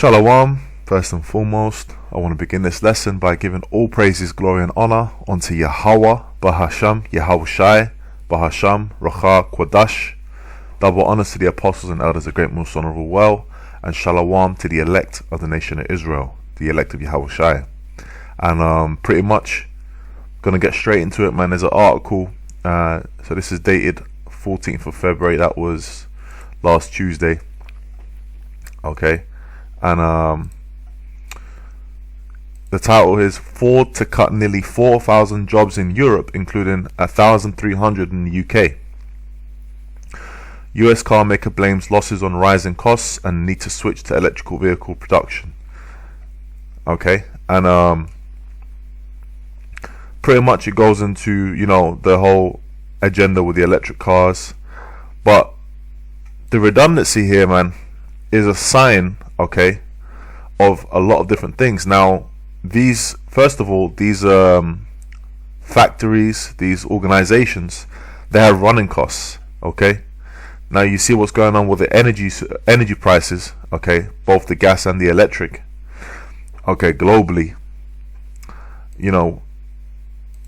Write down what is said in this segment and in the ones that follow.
Shalom. First and foremost, I want to begin this lesson by giving all praises, glory and honor unto Yahweh, Bahasham, Yahushai, Bahasham, Racha, Quadash. Double honors to the apostles and elders, the great most honorable well, and Shalom to the elect of the nation of Israel, the elect of Yahushai. And pretty much gonna get straight into it, man. There's an article, so this is dated 14th of February, that was last Tuesday. Okay. And the title is Ford to cut nearly 4,000 jobs in Europe, including 1,300 in the UK. US car maker blames losses on rising costs and need to switch to electrical vehicle production. Okay, and pretty much it goes into, you know, the whole agenda with the electric cars, but the redundancy here, man, is a sign, okay, of a lot of different things. Now, these, first of all, these factories, these organizations, they have running costs, okay. Now you see what's going on with the energy prices, okay, both the gas and the electric, okay, globally, you know.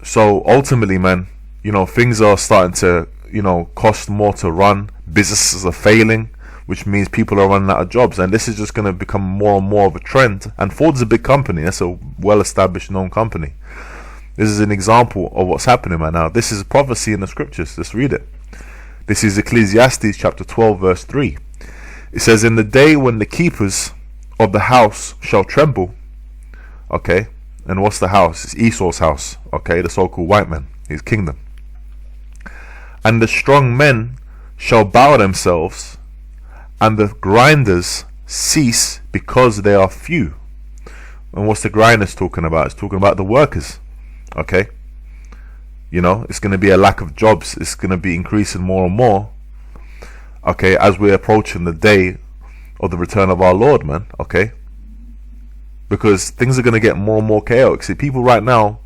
So ultimately, man, you know, things are starting to, you know, cost more to run. Businesses are failing, which means people are running out of jobs, and this is just going to become more and more of a trend. And Ford's a big company, that's a well-established, known company. This is an example of what's happening right now. This is a prophecy in the scriptures. Let's read it. This is Ecclesiastes chapter 12 verse 3. It says, in the day when the keepers of the house shall tremble, okay, and what's the house? It's Esau's house, okay, the so-called white man, his kingdom. And the strong men shall bow themselves, and the grinders cease because they are few. And what's the grinders talking about? It's talking about the workers, okay. You know, it's going to be a lack of jobs. It's going to be increasing more and more, okay, as we're approaching the day of the return of our Lord, man, okay. Because things are going to get more and more chaotic. See, people right now,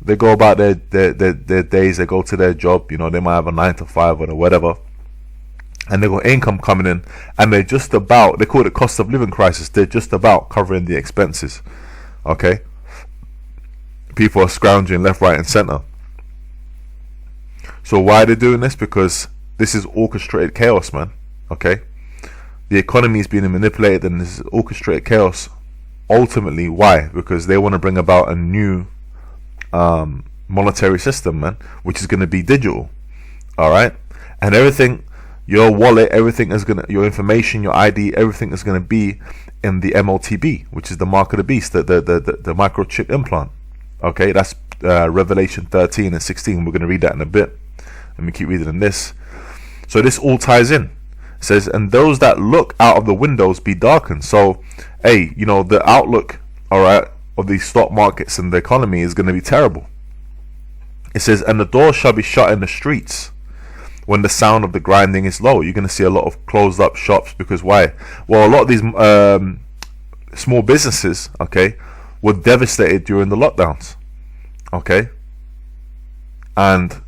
they go about their days, they go to their job, you know, they might have a 9 to 5 or whatever, and they got income coming in, and they're just about, they call it cost of living crisis, they're just about covering the expenses, okay. People are scrounging left, right and center. So why are they doing this? Because this is orchestrated chaos, man, okay. The economy is being manipulated, and this is orchestrated chaos. Ultimately, why? Because they want to bring about a new monetary system, man, which is going to be digital, all right. And everything, your wallet, everything is gonna, your information, your ID, everything is gonna be in the MOTB, which is the mark of the beast, the microchip implant. Okay, that's Revelation 13 and 16. We're gonna read that in a bit. Let me keep reading in this. So this all ties in. It says, and those that look out of the windows be darkened. So, hey, you know, the outlook, all right, of these stock markets and the economy is gonna be terrible. It says, and the doors shall be shut in the streets when the sound of the grinding is low. You're going to see a lot of closed up shops, because why? Well, a lot of these small businesses, okay, were devastated during the lockdowns, okay. And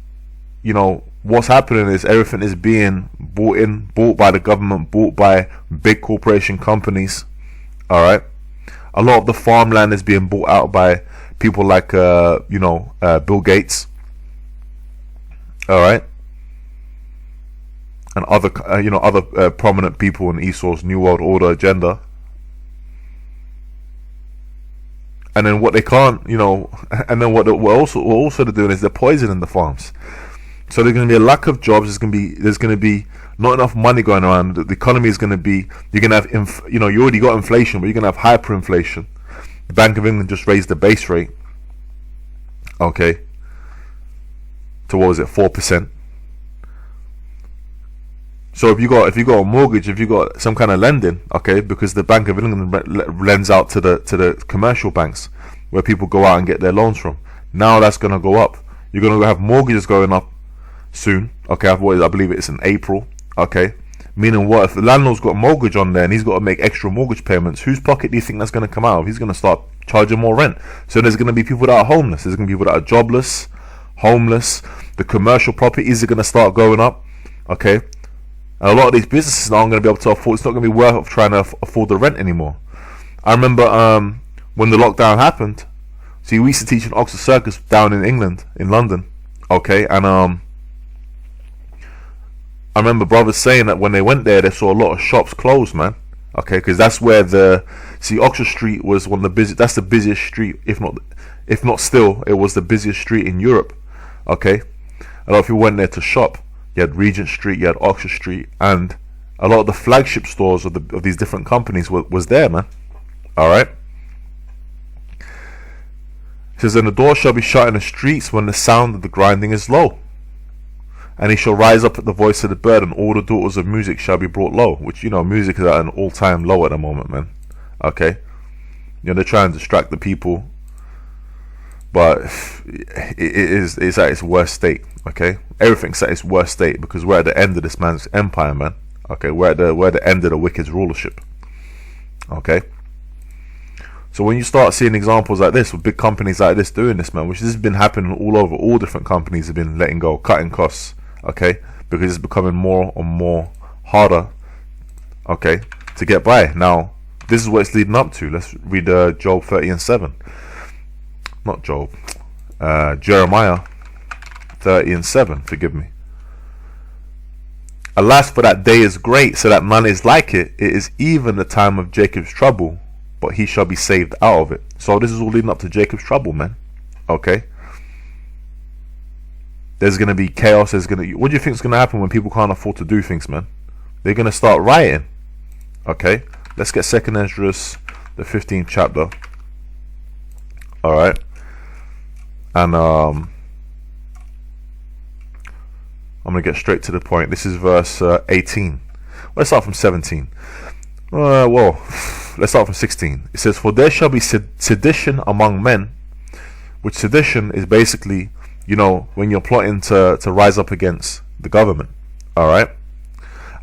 you know what's happening is everything is being bought by the government, bought by big corporation companies, all right. A lot of the farmland is being bought out by people like you know, Bill Gates, all right, and other you know, other prominent people in Esau's New World Order agenda. And then what they can't, you know, and then what also they're doing is they're poisoning the farms. So there's going to be a lack of jobs. There's going to be not enough money going around. The economy is going to be, you're going to have you know, you already got inflation, but you're going to have hyperinflation. The Bank of England just raised the base rate, okay, to what was it, 4%. So if you got a mortgage, if you got some kind of lending, okay, because the Bank of England lends out to the commercial banks where people go out and get their loans from. Now that's gonna go up. You're gonna have mortgages going up soon, okay. I believe it's in April, okay. Meaning what? If the landlord's got a mortgage on there and he's got to make extra mortgage payments, whose pocket do you think that's gonna come out of? He's gonna start charging more rent. So there's gonna be people that are homeless. There's gonna be people that are jobless, homeless. The commercial properties are gonna start going up, okay. And a lot of these businesses aren't going to be able to afford. It's not going to be worth trying to afford the rent anymore. I remember when the lockdown happened. See, we used to teach in Oxford Circus down in England, in London. Okay, and I remember brothers saying that when they went there, they saw a lot of shops closed, man. Okay, because that's where Oxford Street was one of the busiest. That's the busiest street, if not still, it was the busiest street in Europe. Okay, a lot of people went there to shop. You had Regent Street, you had Oxford Street, and a lot of the flagship stores of these different companies was there, man. All right. It says, and the door shall be shut in the streets when the sound of the grinding is low. And he shall rise up at the voice of the bird, and all the daughters of music shall be brought low. Which, music is at an all-time low at the moment, man. Okay? They're trying to distract the people. But it's at its worst state, okay? Everything's at its worst state because we're at the end of this man's empire, man. Okay? We're at the end of the wicked's rulership. Okay? So when you start seeing examples like this with big companies like this doing this, man, which this has been happening all over, all different companies have been letting go, cutting costs, okay, because it's becoming more and more harder, okay, to get by. Now, this is what it's leading up to. Let's read Job 30:7. Not Job, Jeremiah 30:7. Forgive me. Alas, for that day is great, so that none is like it. It is even the time of Jacob's trouble, but he shall be saved out of it. So this is all leading up to Jacob's trouble, man. Okay. There's going to be chaos. What do you think is going to happen when people can't afford to do things, man? They're going to start rioting. Okay. Let's get 2nd Esdras, the 15th chapter. All right. And I'm going to get straight to the point. This is verse 18. Let's start from 17. Let's start from 16. It says, for there shall be sedition among men, which sedition is basically, when you're plotting to rise up against the government. Alright?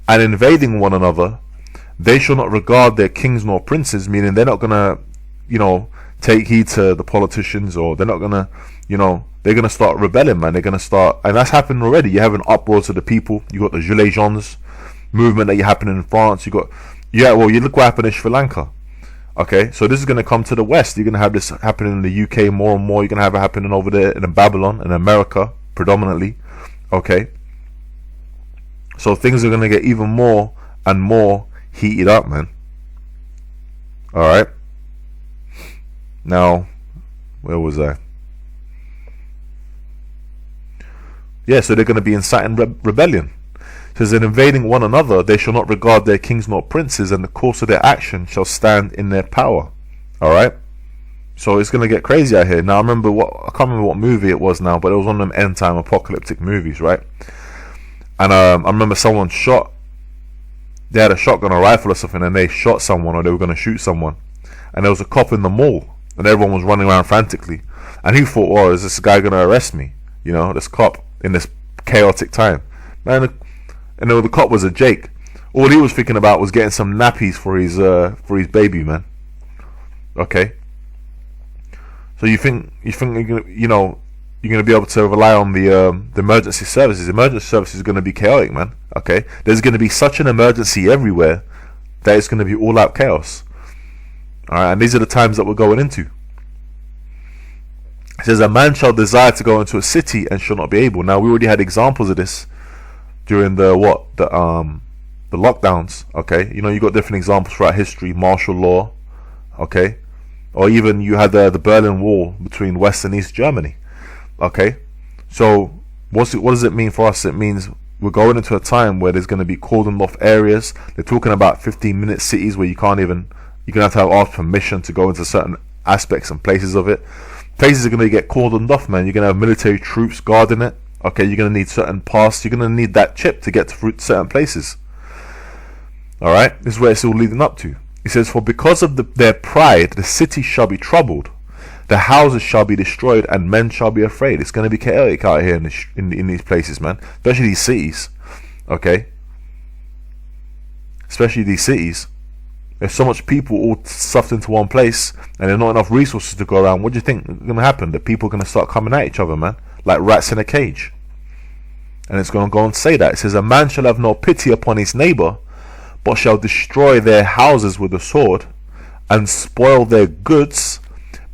And invading one another, they shall not regard their kings nor princes, meaning they're not gonna, take heed to the politicians, or they're not gonna, they're gonna start rebelling, man. They're gonna start, and that's happened already. You have an uproar to the people. You got the Gilets Jaunes movement that you're happening in France. You look what happened in Sri Lanka. Okay, so this is going to come to the West. You're going to have this happening in the UK more and more. You're going to have it happening over there in Babylon, in America, predominantly. Okay, so things are going to get even more and more heated up, man. Alright. Now, where was I? Yeah, so they're going to be inciting rebellion. It says, in invading one another, they shall not regard their kings nor princes, and the course of their action shall stand in their power. Alright? So it's going to get crazy out here. Now, I can't remember what movie it was now, but it was one of them end time apocalyptic movies, right? And I remember someone they had a shotgun or rifle or something, and they shot someone, or they were going to shoot someone. And there was a cop in the mall, and everyone was running around frantically. And he thought, is this guy going to arrest me? This cop in this chaotic time. Man, and the cop was a Jake. All he was thinking about was getting some nappies for his baby, man. Okay. So you think you're gonna be able to rely on the emergency services? Emergency services are gonna be chaotic, man. Okay. There's gonna be such an emergency everywhere that it's gonna be all out chaos. All right, and these are the times that we're going into. It says, a man shall desire to go into a city and shall not be able. Now, we already had examples of this during the lockdowns. Okay, you got different examples throughout history, martial law. Okay, or even you had the Berlin Wall between West and East Germany. Okay, so what does it mean for us? It means we're going into a time where there's going to be cordoned off areas. They're talking about 15-minute cities where you're going to have asked permission to go into certain aspects and places of it. Places are going to get cordoned off, man. You're going to have military troops guarding it. Okay, you're going to need certain pass. You're going to need that chip to get to certain places. Alright, this is where it's all leading up to. It says, for because of their pride, the city shall be troubled, the houses shall be destroyed, and men shall be afraid. It's going to be chaotic out here in these places, man. Especially these cities. Okay? Especially these cities. There's so much people all stuffed into one place, and there's not enough resources to go around. What do you think is going to happen? That people are going to start coming at each other, man, like rats in a cage. And it's going to go and say that. It says, a man shall have no pity upon his neighbor, but shall destroy their houses with the sword, and spoil their goods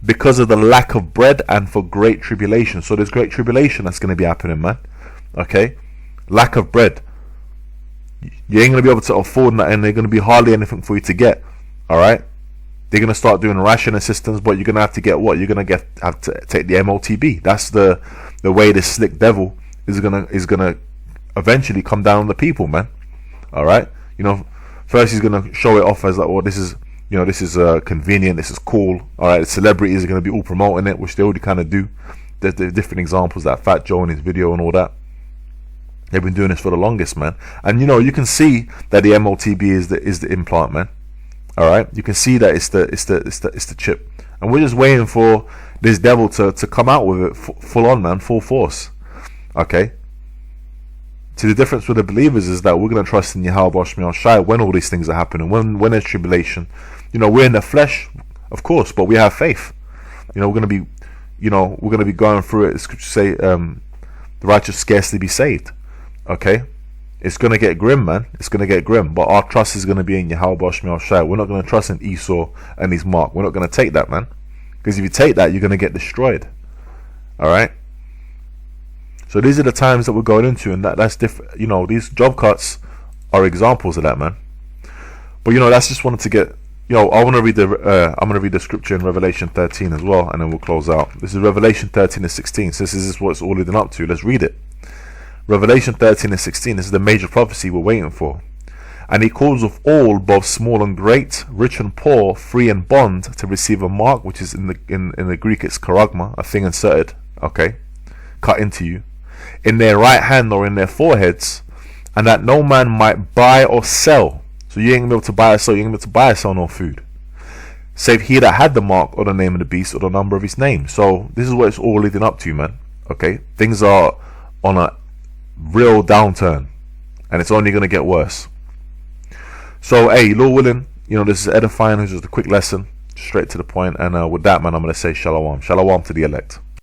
because of the lack of bread and for great tribulation. So there's great tribulation that's going to be happening, man. Okay, lack of bread. You ain't going to be able to afford that, and there's going to be hardly anything for you to get. All right, they're going to start doing rationing systems, but you're going to have to get what? You're going to have to take the MOTB. That's the way this slick devil is gonna eventually come down on the people, man. All right, you know, first he's going to show it off as like, well, this is, you know, this is convenient, this is cool. All right, the celebrities are going to be all promoting it, which they already kind of do. There's different examples, that Fat Joe in his video and all that. They've been doing this for the longest, man. And you know, you can see that the MOTB is the implant, man. All right, you can see that it's the chip, and we're just waiting for this devil to come out with it full on, man, full force. Okay. See, the difference with the believers is that we're going to trust in Yahweh Shai Shai when all these things are happening, when there's tribulation. You know, we're in the flesh, of course, but we have faith. You know, we're going to be going through it. The scriptures say, the righteous scarcely be saved. Okay, it's going to get grim, man. It's going to get grim, but our trust is going to be in Yahweh Shai. We're not going to trust in Esau and his mark. We're not going to take that, man, because if you take that, you're going to get destroyed. All right. So these are the times that we're going into, and that's different. You know, these job cuts are examples of that, man. But you know, that's just wanted to get. You know, I want to read I'm going to read the scripture in Revelation 13 as well, and then we'll close out. This is Revelation 13 and 16. So this is what it's all leading up to. Let's read it. Revelation 13 and 16. This is the major prophecy we're waiting for. And he calls of all, both small and great, rich and poor, free and bond, to receive a mark, which is in the Greek it's charagma, a thing inserted, okay, cut into you, in their right hand or in their foreheads, and that no man might buy or sell. So you ain't gonna be able to buy or sell. You ain't gonna be able to buy or sell no food, save he that had the mark or the name of the beast or the number of his name. So this is what it's all leading up to, man. Okay, things are on a real downturn, and it's only going to get worse. So hey, Lord willing, you know, this is edifying. This is just a quick lesson, straight to the point. And with that, man, I'm going to say shalom to the elect.